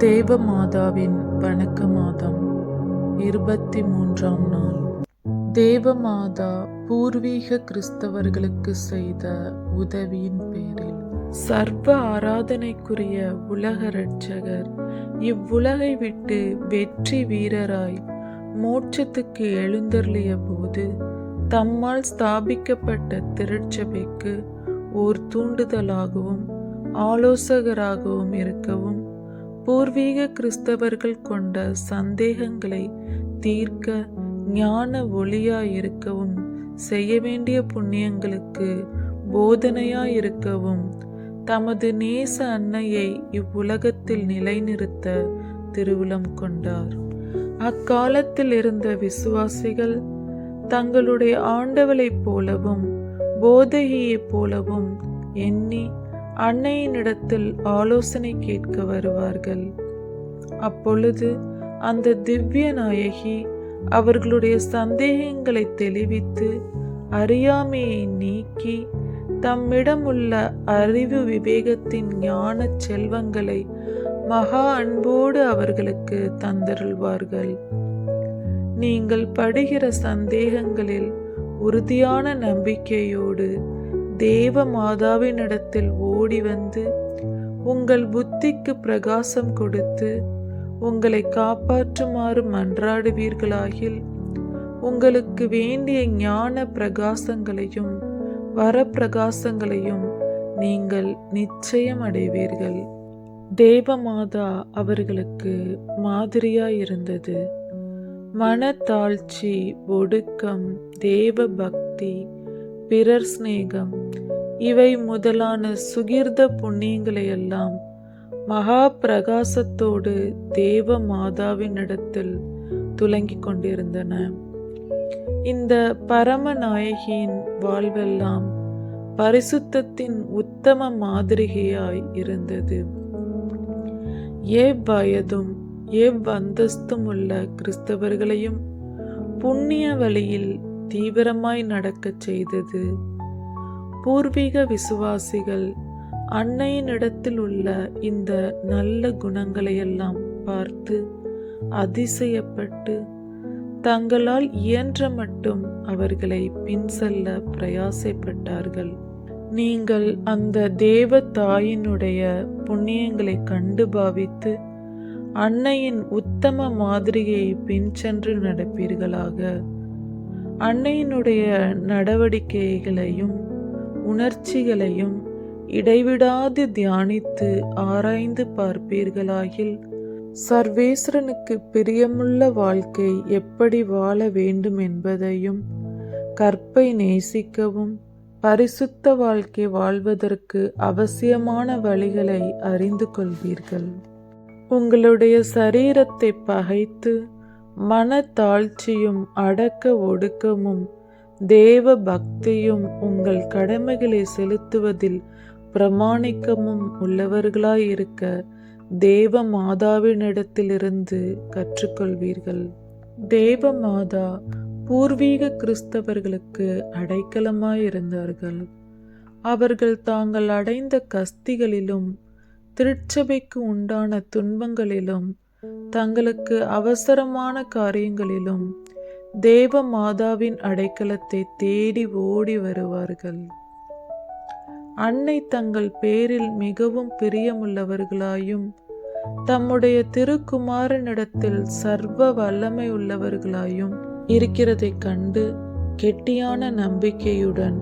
தேவமாதாவின் வணக்க மாதம் 23ஆம் நாள். தேவமாதா பூர்வீக கிறிஸ்தவர்களுக்கு செய்த உதவியின் பேரில் சர்வ ஆராதனைக்குரிய உலக இரட்சகர் இவ்வுலகை விட்டு வெற்றி வீரராய் மோட்சத்துக்கு எழுந்தருளிய போது தம்மால் ஸ்தாபிக்கப்பட்ட திருச்சபைக்கு ஓர் தூண்டுதலாகவும் ஆலோசகராகவும் இருக்கவும் பூர்வீக கிறிஸ்தவர்கள் கொண்ட சந்தேகங்களை தீர்க்க ஞான ஒளியாயிருக்கவும் செய்ய வேண்டிய புண்ணியங்களுக்கு போதனையாயிருக்கவும் தமது நேச அன்னையை இவ்வுலகத்தில் நிலைநிறுத்த திருவுளம் கொண்டார். அக்காலத்தில் இருந்த விசுவாசிகள் தங்களுடைய ஆண்டவளைப் போலவும் போதகியைப் போலவும் எண்ணி அன்னையினிடத்தில் ஆலோசனை கேட்க வருவார்கள். அப்பொழுது அந்த திவ்ய நாயகி அவர்களுடைய சந்தேகங்களை தெளிவித்து அறியாமையை நீக்கி தம்மிடமுள்ள அறிவு விவேகத்தின் ஞான செல்வங்களை மகா அன்போடு அவர்களுக்கு தந்தருள்வார்கள். நீங்கள் படுகிற சந்தேகங்களில் உறுதியான நம்பிக்கையோடு தேவ மாதாவினிடத்தில் ஓடி வந்து உங்கள் புத்திக்கு பிரகாசம் கொடுத்து உங்களை காப்பாற்றுமாறு மன்றாடுவீர்களாகில் உங்களுக்கு வேண்டிய ஞான பிரகாசங்களையும் வரப்பிரகாசங்களையும் நீங்கள் நிச்சயம் அடைவீர்கள். தேவமாதா அவர்களுக்கு மாதிரியாயிருந்தது. மனத்தாழ்ச்சி, ஒடுக்கம், தேவ பக்தி, பிறர் சிநேகம் இவை முதலான சுகிர்த புண்ணியங்களையெல்லாம் மகா பிரகாசத்தோடு தேவ மாதாவினிடத்தில் துலங்கிக் கொண்டிருந்தன. இந்த பரமநாயகியின் வாழ்வெல்லாம் பரிசுத்தத்தின் உத்தம மாதிரிகையாய் இருந்தது. எவ்வயதும் எவ்வந்தஸ்தும் உள்ள கிறிஸ்தவர்களையும் புண்ணிய வழியில் தீவிரமாய் நடக்கச் செய்தது. பூர்வீக விசுவாசிகள் அன்னையினிடத்தில் உள்ள இந்த நல்ல குணங்களையெல்லாம் பார்த்து அதிசயப்பட்டு தங்களால் இயன்ற மட்டும் அவர்களை பின் செல்ல பிரயாசைப்பட்டார்கள். நீங்கள் அந்த தேவ தாயினுடைய புண்ணியங்களை கண்டு பாவித்து அன்னையின் உத்தம மாதிரியை பின் சென்று நடப்பீர்களாக. அன்னையினுடைய நடவடிக்கைகளையும் உணர்ச்சிகளையும் இடைவிடாது தியானித்து ஆராய்ந்து பார்ப்பீர்களாகில் சர்வேஸ்வரனுக்கு பிரியமுள்ள வாழ்க்கை எப்படி வாழ வேண்டும் என்பதையும் கற்பை நேசிக்கவும் பரிசுத்த வாழ்க்கை வாழ்வதற்கு அவசியமான வழிகளை அறிந்து கொள்வீர்கள். உங்களுடைய சரீரத்தை பகைத்து மனத்தாழ்ச்சியும் அடக்க ஒடுக்கமும் தேவ பக்தியும் உங்கள் கடமைகளை செலுத்துவதில் பிரமாணிக்கமும் உள்ளவர்களாயிருக்க தேவ மாதாவினிடத்திலிருந்து கற்றுக்கொள்வீர்கள். தேவ மாதா பூர்வீக கிறிஸ்தவர்களுக்கு அடைக்கலமாயிருந்தார்கள். அவர்கள் தாங்கள் அடைந்த கஸ்திகளிலும் திருச்சபைக்கு உண்டான துன்பங்களிலும் தங்களுக்கு அவசரமான காரியங்களிலும் தேவ மாதாவின் அடைக்கலத்தை தேடி ஓடி வருவார்கள். அன்னை தங்கள் பேரில் மிகவும் பிரியமுள்ளவர்களாயும் தம்முடைய திருக்குமாரனிடத்தில் சர்வ வல்லமை உள்ளவர்களாயும் இருக்கிறதை கண்டு கெட்டியான நம்பிக்கையுடன்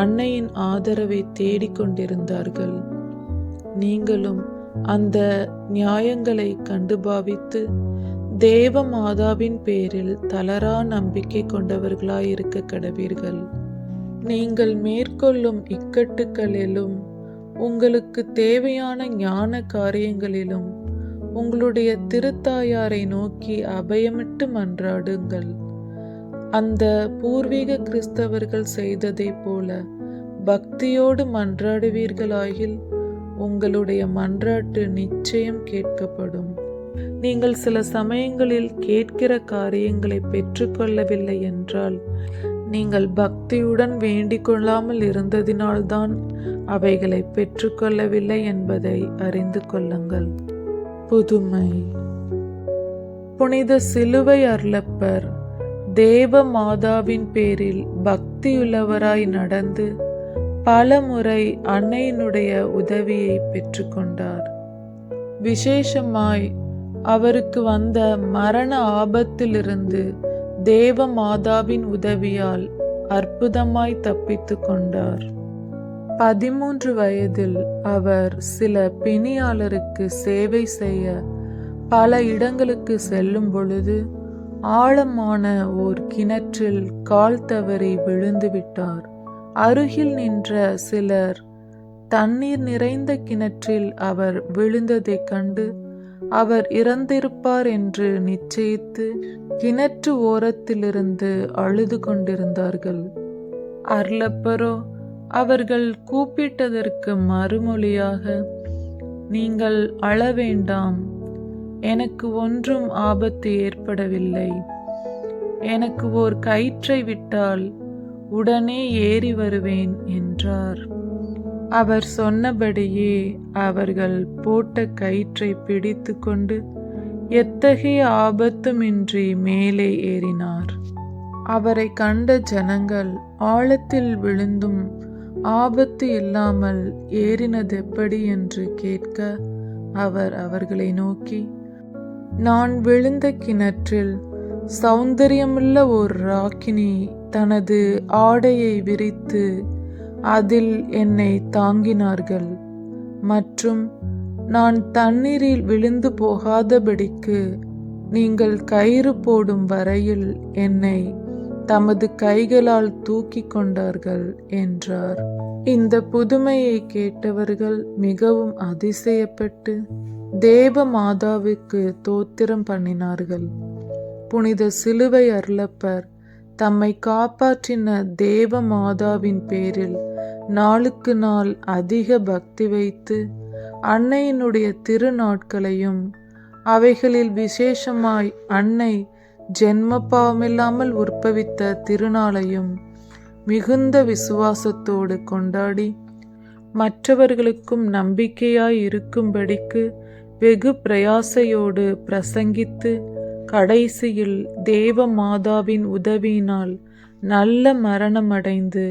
அன்னையின் ஆதரவை தேடிக்கொண்டிருந்தார்கள். நீங்களும் அந்த நியாயங்களை கண்டுபாவித்து தேவ மாதாவின் பேரில் தளரா நம்பிக்கை கொண்டவர்களாயிருக்க கடவீர்கள். நீங்கள் மேற்கொள்ளும் இக்கட்டுகளிலும் உங்களுக்கு தேவையான ஞான காரியங்களிலும் உங்களுடைய திருத்தாயாரை நோக்கி அபயமிட்டு மன்றாடுங்கள். அந்த பூர்வீக கிறிஸ்தவர்கள் செய்ததை போல பக்தியோடு மன்றாடுவீர்களாகில் உங்களுடைய மன்றாட்டு நிச்சயம் கேட்கப்படும். நீங்கள் சில சமயங்களில் கேட்கிற காரியங்களை பெற்றுக்கொள்ளவில்லை என்றால் நீங்கள் பக்தியுடன் வேண்டிக் கொள்ளாமல் இருந்ததினால்தான் அவைகளை பெற்றுக்கொள்ளவில்லை என்பதை அறிந்து கொள்ளுங்கள். புதுமை. புனித சிலுவை அருளப்பர் தேவ மாதாவின் பேரில் பக்தியுள்ளவராய் நடந்து பல முறை அன்னையினுடைய உதவியை பெற்றுக்கொண்டார். விசேஷமாய் அவருக்கு வந்த மரண ஆபத்திலிருந்து தேவ மாதாவின் உதவியால் அற்புதமாய் தப்பித்து கொண்டார். 13 வயதில் அவர் சில பிணியாளருக்கு சேவை செய்ய பல இடங்களுக்கு செல்லும் பொழுது ஆழமான ஓர் கிணற்றில் கால் தவறி விழுந்து விட்டார். அருகில் நின்ற சிலர் தண்ணீர் நிறைந்த கிணற்றில் அவர் விழுந்ததைக் கண்டு அவர் இறந்திருப்பார் என்று நிச்சயித்து கிணற்று ஓரத்திலிருந்து அழுது கொண்டிருந்தார்கள். அருளப்பரோ அவர்கள் கூப்பிட்டதற்கு மறுமொழியாக, நீங்கள் அழ வேண்டாம், எனக்கு ஒன்றும் ஆபத்து ஏற்படவில்லை. எனக்கு ஓர் கயிற்றை விட்டால் உடனே ஏறி வருவேன் என்றார். அவர் சொன்னபடியே அவர்கள் போட்ட கயிற்றை பிடித்து கொண்டு எத்தகைய ஆபத்துமின்றி மேலே ஏறினார். அவரை கண்ட ஜனங்கள் ஆழத்தில் விழுந்தும் ஆபத்து இல்லாமல் ஏறினதெப்படி என்று கேட்க, அவர் அவர்களை நோக்கி, நான் விழுந்த கிணற்றில் சௌந்தரியமுள்ள ஒரு ராக்கினி தனது ஆடையை விரித்து அதில் என்னை தாங்கினார்கள் மற்றும் நான் தண்ணீரில் விழுந்து போகாதபடிக்கு நீங்கள் கயிறு போடும் வரையில் என்னை தமது கைகளால் தூக்கி கொண்டார்கள் என்றார். இந்த புதுமையை கேட்டவர்கள் மிகவும் அதிசயப்பட்டு தேவ மாதாவுக்கு தோத்திரம் பண்ணினார்கள். புனித சிலுவை அருளப்பர் தம்மை காப்பாற்றின தேவ மாதாவின் பேரில் நாளுக்கு நாள் அதிக பக்தி வைத்து அன்னையினுடைய திருநாட்களையும் அவைகளில் விசேஷமாய் அன்னை ஜென்ம பாவமில்லாமல் உற்பவித்த திருநாளையும் மிகுந்த விசுவாசத்தோடு கொண்டாடி மற்றவர்களுக்கும் நம்பிக்கையாய் இருக்கும்படிக்கு வெகு பிரயாசையோடு பிரசங்கித்து கடைசியில் தேவ மாதாவின் உதவியினால் நல்ல மரணமடைந்து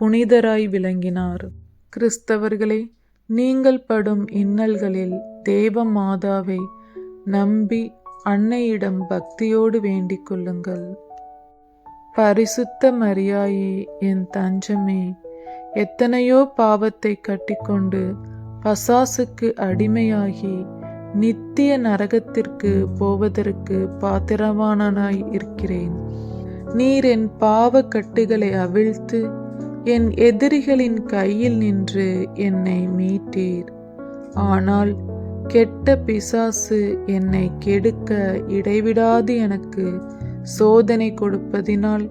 புனிதராய் விளங்கினார். கிறிஸ்தவர்களே, நீங்கள் படும் இன்னல்களில் தேவ மாதாவை நம்பி அன்னையிடம் பக்தியோடு வேண்டிக் கொள்ளுங்கள். பரிசுத்த மரியாயே, என் தஞ்சமே, எத்தனையோ பாவத்தை கட்டிக்கொண்டு பசாசுக்கு அடிமையாகி நித்திய நரகத்திற்கு போவதற்கு பாத்திரவானாய் இருக்கிறேன். நீர் என் பாவ கட்டுகளை அவிழ்த்து என் எதிரிகளின் கையில் நின்று என்னை மீட்டீர். ஆனால் கெட்ட பிசாசு என்னை கெடுக்க இடைவிடாது எனக்கு சோதனை கொடுப்பதினால்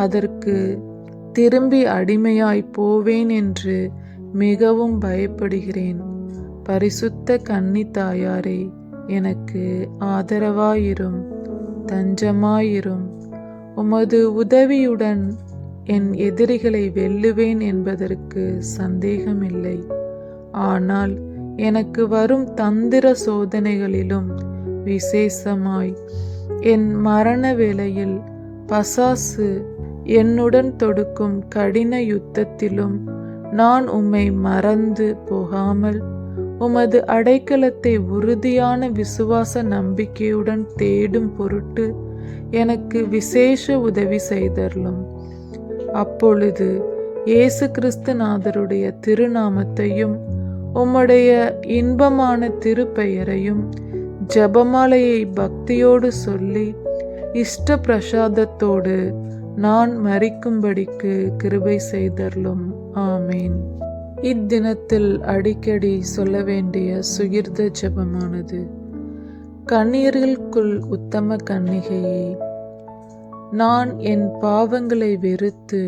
அதற்கு திரும்பி அடிமையாய் போவேன் என்று மிகவும் பயப்படுகிறேன். பரிசுத்த கன்னி தாயாரே, எனக்கு ஆதரவாயிரும், தஞ்சமாயிரும். உமது உதவியுடன் என் எதிரிகளை வெல்லுவேன் என்பதற்கு சந்தேகமில்லை. ஆனால் எனக்கு வரும் தந்திர சோதனைகளிலும் விசேஷமாய் என் மரண வேளையில் பசாசு என்னுடன் தொடுக்கும் கடின யுத்தத்திலும் நான் உம்மை மறந்து போகாமல் உமது அடைக்கலத்தை உறுதியான விசுவாச நம்பிக்கையுடன் தேடும் பொருட்டு எனக்கு விசேஷ உதவி செய்தருளும். அப்பொழுது இயேசு கிறிஸ்து நாதருடைய திருநாமத்தையும் உம்முடைய இன்பமான திருப்பெயரையும் ஜெபமாலையை பக்தியோடு சொல்லி இஷ்ட பிரசாதத்தோடு நான் மரிக்கும்படிக்கு கிருபை செய்தருளும். ஆமேன். இத்தினத்தில் அடிக்கடி சொல்ல வேண்டிய சுகிர்த ஜெபமானது: கன்னியர்களுக்குள் உத்தம கன்னிகையே, நான் என் பாவங்களை வெறுத்து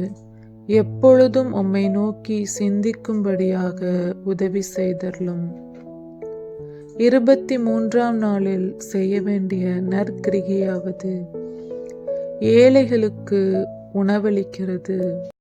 எப்பொழுதும் உம்மை நோக்கி சிந்திக்கும்படியாக உதவி செய்தருளும். 23ஆம் நாளில் செய்ய வேண்டிய நற்கிரிகையாவது ஏழைகளுக்கு உணவளிக்கிறது.